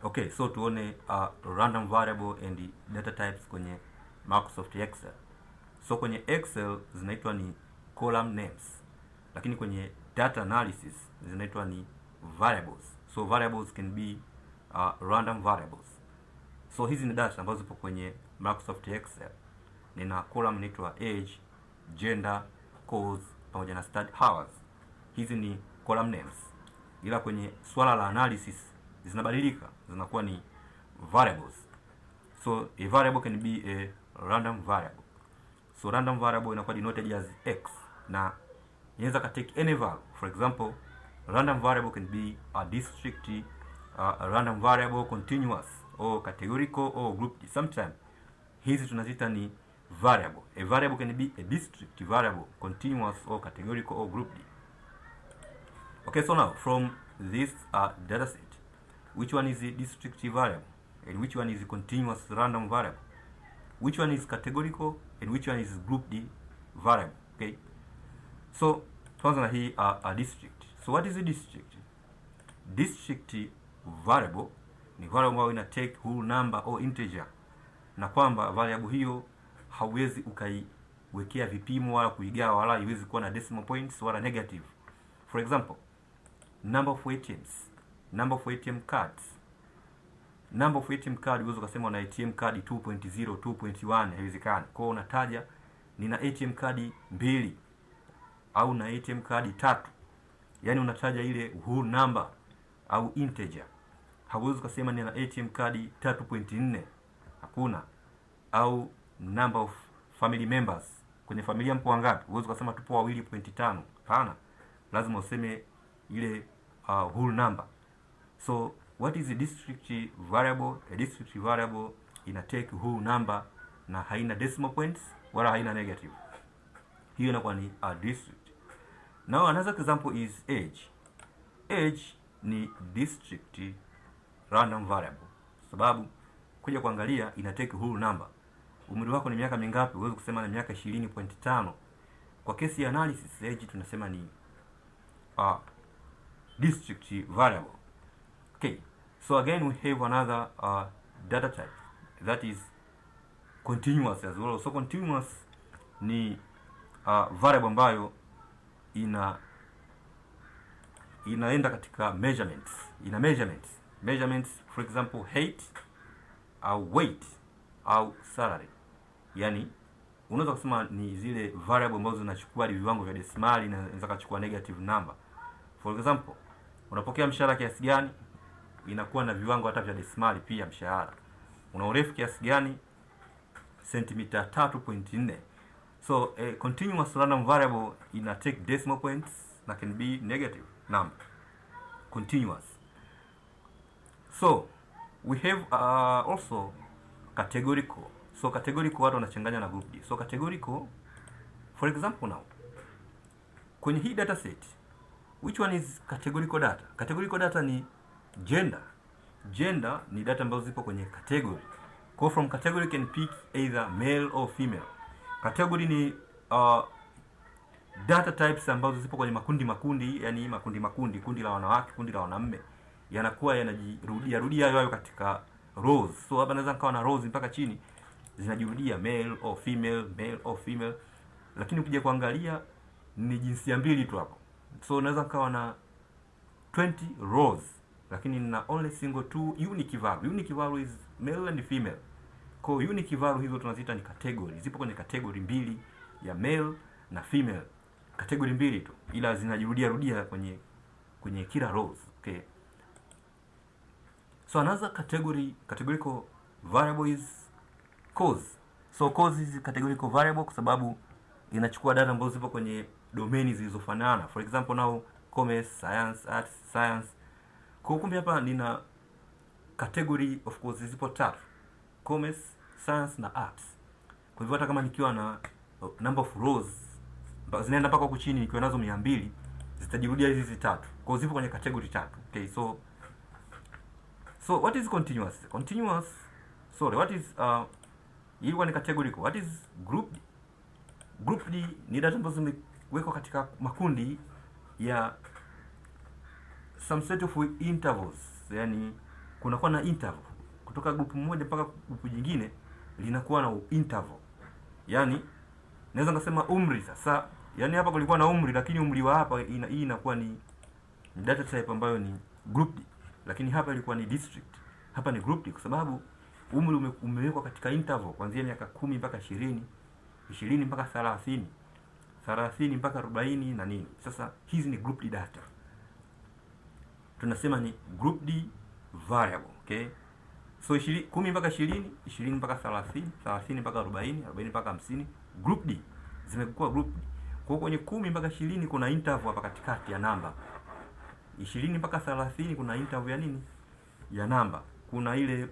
Okay, so tuone random variable and data types kwenye Microsoft Excel. So kwenye Excel zinaitwa ni column names, lakini kwenye data analysis zinaitwa ni variables. So variables can be random variables. So hizi ni data ambazo zipo kwenye Microsoft Excel. Nina column inaitwa age, gender, course pamoja na study hours. Hizi ni column names. Ila kwenye swala la analysis zinabadilika, zinakuwa ni variables. So a variable can be a random variable. So random variable inakuwa denoted as x na inaweza ka take any value. For example, random variable can be a district, a random variable, continuous or categorical or grouped. Sometimes hizi tunazita ni variable. A variable can be a district variable, continuous or categorical or grouped. Okay, so now from this data set, which one is a district variable and which one is a continuous random variable, which one is categorical and which one is grouped variable? Okay, so tuanza na hii a district. So what is a district? District variable ni variable ambayo ina take whole number or integer, na kwamba variable hiyo hauwezi ukaiwekea vipimo wala kuigawa wala haiwezi kuwa na decimal points wala negative. For example, number of ATMs, number of ATM cards. Number of ATM card unaweza kusema una ATM card 2.0, 2.1, haiwezekani. Kwa hiyo unataja nina ATM card 2 au na ATM card 3. Yaani unataja ile whole number au integer. Hauwezi kusema nina ATM card 3.4. Hakuna. Au number of family members. Kwenye familia mpo wangapi? Huwezi kusema tupo 2.5. Hapana. Lazima useme ile whole number. So what is a district variable? A district variable ina take whole number na haina decimal points wala haina negative. Hiyo inakuwa ni a district. Now another example is age. Age ni district random variable, sababu kuja kuangalia ina take whole number. Umri wako ni miaka mingapi? Uweze kusema na miaka 20.5. Kwa kesi ya analysis, age tunasema ni district variable. Okay, so again we have another data type that is continuous as well. So continuous ni variable ambayo inaenda katika measurements. Ina measurements, for example height au weight au salary. Yani unaweza kusema ni zile variable ambazo zinachukua viwango vya desimali na inaweza kuchukua negative number. For example, unapokea mshahara kiasi gani, inakuwa na viwango hata vya desimali pia mshahara. Una urefu kiasi gani, sentimita 3.4. So a continuous random variable ina take decimal points na can be negative number. Continuous. So we have also categorical. So categorical watu wanachanganya na grouped. So categorical, for example now, kwenye hii data set, which one is categorical data? Categorical data ni gender. Gender ni data ambazo zipo kwenye category. Kwa from category can pick either male or female. Category ni data types ambazo zipo kwenye makundi, yani makundi, kundi la wanawake, kundi la wanaume, yanakuwa yanajirudia hayo katika rows. So hapa naweza nikawa na rows mpaka chini zinajirudia male or female, lakini ukija kuangalia ni jinsia mbili tu hapo. So naweza nikawa na 20 rows lakini na only single 2 unique value. Unique value is male and female. Kwa unique value hizo tunaziita ni category. Zipo kwenye category mbili ya male na female. Category mbili tu ila zinajirudia kwenye kila rows. Okay. So another categorical variable is cause. So cause is categorical variable kwa sababu inachukua data ambazo zipo kwenye domain zilizofanana. For example now commerce, science, arts, science. Kwa kumbe hapa nina category of course zipo 3. Commerce, science na arts. Kwa hivyo hata kama nikiwa na number of rows zinaenda mpaka huko chini, nikiwa nazo 200 zitajirudia hizi 3. Kwa hiyo zipo kwenye category 3. Okay, so what is continuous? What is ilikuwa ni categorical. What is grouped? Grouped ni data ambazo zimewekwa katika makundi ya some set of intervals. Yani kunakuwa na interval kutoka group moja mpaka group nyingine, linakuwa na interval. Yani naweza ngasema umri sasa, yani hapa kulikuwa na umri, lakini umri wa hapa hii inakuwa ni data type ambayo ni grouped, lakini hapa ilikuwa ni district, hapa ni grouped kwa sababu umri umewekwa katika interval kuanzia miaka 10 mpaka 20, 20 mpaka 30, 30 mpaka 40 na nini. Sasa hizi ni grouped data, tunasema ni grouped variable. Okay, so 10 mpaka 20, 20 mpaka 30, 30 mpaka 40, 40 mpaka 50, grouped, zimekuwa grouped. Kwa kwenye 10 mpaka 20 kuna interval hapa katikati ya namba, 20 mpaka 30 kuna interval ya nini, ya namba, kuna ile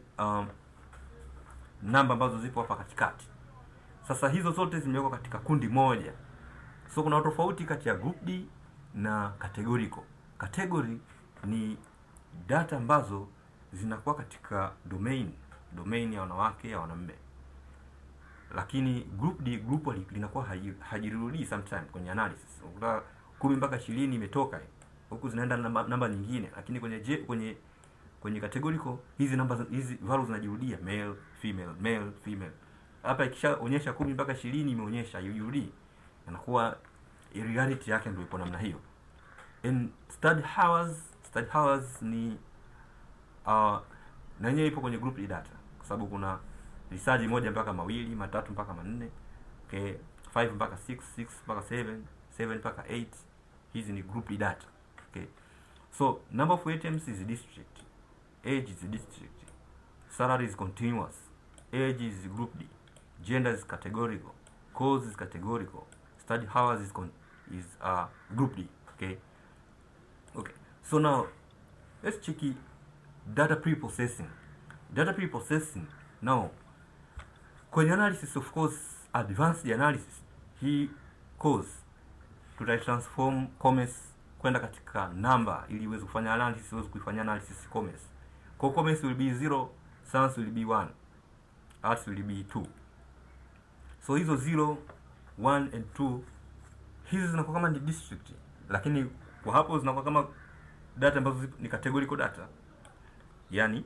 namba ambazo zipo hapa katikati. Sasa hizo zote zimewekwa katika kundi moja. So kuna tofauti kati ya grouped na categorical. Category ni data ambazo zinakuwa katika domain ya wanawake, ya wanaume. Lakini group linakuwa hajirudii sometime kwenye analysis. Unakuta 10 mpaka 20 imetoka huku zinaenda namba nyingine, lakini kwenye categorical hizi values zinajirudia, male female. Hapa ikishaonyesha 10 mpaka 20 imeonyesha haijarudi, inakuwa irregularity yake ndio ipo namna hiyo. And study hours ni na yenyewe ipo kwenye grouped data kwa sababu kuna research moja mpaka mawili, matatu mpaka manne, okay, 5 mpaka 6, 6 mpaka 7, 7 mpaka 8. Hizi ni grouped data. Okay, so number of items is district, age is district, salary is continuous, age is grouped, gender is categorical, course is categorical, study hours is grouped. Okay, so now let's check data preprocessing. Now kwenye analysis, of course, advanced analysis, hii course tutatransform commas kwenda katika number ili uweze kufanya analysis, uweze kuifanya analysis commas. Kwa commas will be 0, sums will be 1, arts will be 2. So hizo 0, 1 and 2 hizi zinakuwa kama ni district, lakini kwa hapo zinakuwa kama data ambazo ni categorical data. Yani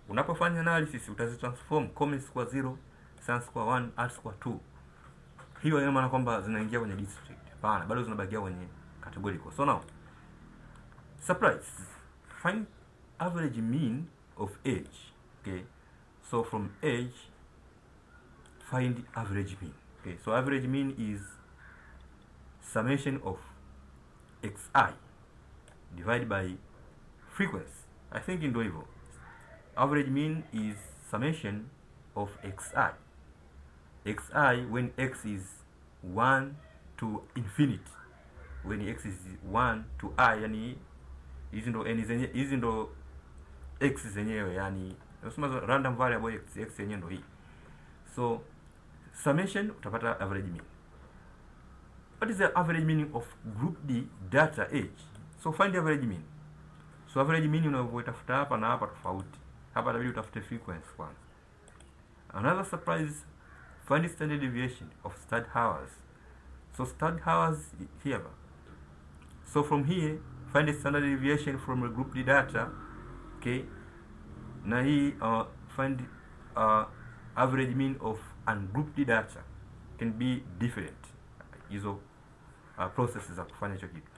unapofanya analysis utazitransform commas kwa 0, sums kwa 1, arts kwa 2. Hiyo ina maana kwamba zinaingia kwenye district. Hapana, bado zinabakia kwenye categorical. So now, surprise, find average mean of age. Okay, so from age find average mean. Okay, so average mean is summation of xi divided by frequency. I think ndio hivyo. Average mean is summation of xi when x is 1 to infinity, when x is 1 to I, yani hizi ndo n zenyewe, hizi ndo x zenyewe, yani tunasema random variable x yenyewe ndo hii. So summation utapata average mean. What is the average meaning of grouped data age? So find the average mean. So average mean unavyotafuta hapa na hapa tofauti. Hapa inabidi utafute frequency kwanza. Another surprise, find the standard deviation of study hours. So study hours here. So from here find the standard deviation from the grouped data. Okay, na hii find average mean of ungrouped data can be different. Hizo processes za kufanya hicho kitu.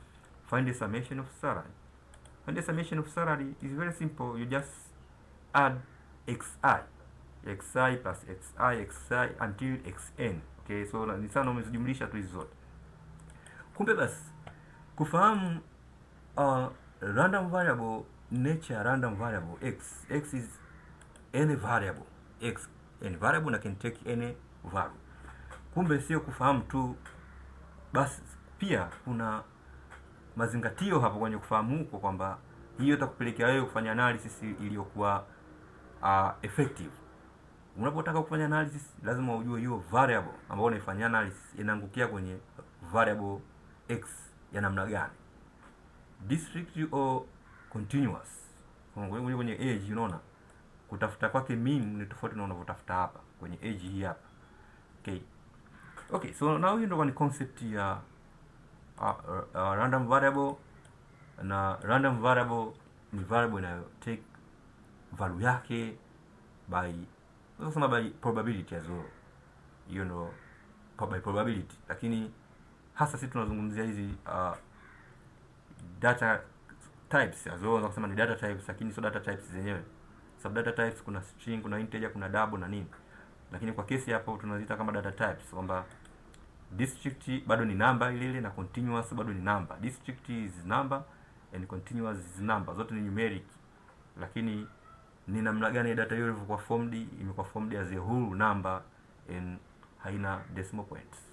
Find the summation of salary. Find the summation of salary is very simple. You just add xi plus xi until xn. Okay, so ni sana umezijumlisha tu hizo zote. Kumbe basi kufahamu random variable, nature random variable x is any variable, any variable na can take any value. Kumbe sio kufahamu tu basi, pia kuna mazingatio hapo kwenye kufahamu huko, kwamba hiyo itakupelekea wewe kufanya analysis iliyokuwa effective. Unapotaka kufanya analysis lazima ujue hiyo variable ambayo unaifanyia analysis inaangukia kwenye variable x ya namna gani, discrete or continuous. Kwenye age, unaona kutafuta kwake mean ni tofauti na unavyotafuta hapa kwenye age hii hapa. Okay, so now hiyo ndio ni concept ya random variable. Na random variable ni variable inayo take value yake by unasema by probability as well, you know, by probability. Lakini hasa sisi tunazungumzia hizi data types as well. Unaweza kusema ni data types, lakini sio data types zenyewe. Sub data types kuna string, kuna integer, kuna double na nini. Lakini kwa kesi hapo tunaziita kama data types, kwamba discrete bado ni number ile na continuous bado ni number. Discrete is number and continuous is number, zote ni numeric. Lakini ni namna gani data hiyo ilivyokuwa formed? Imekuwa formed as a whole number and haina decimal points.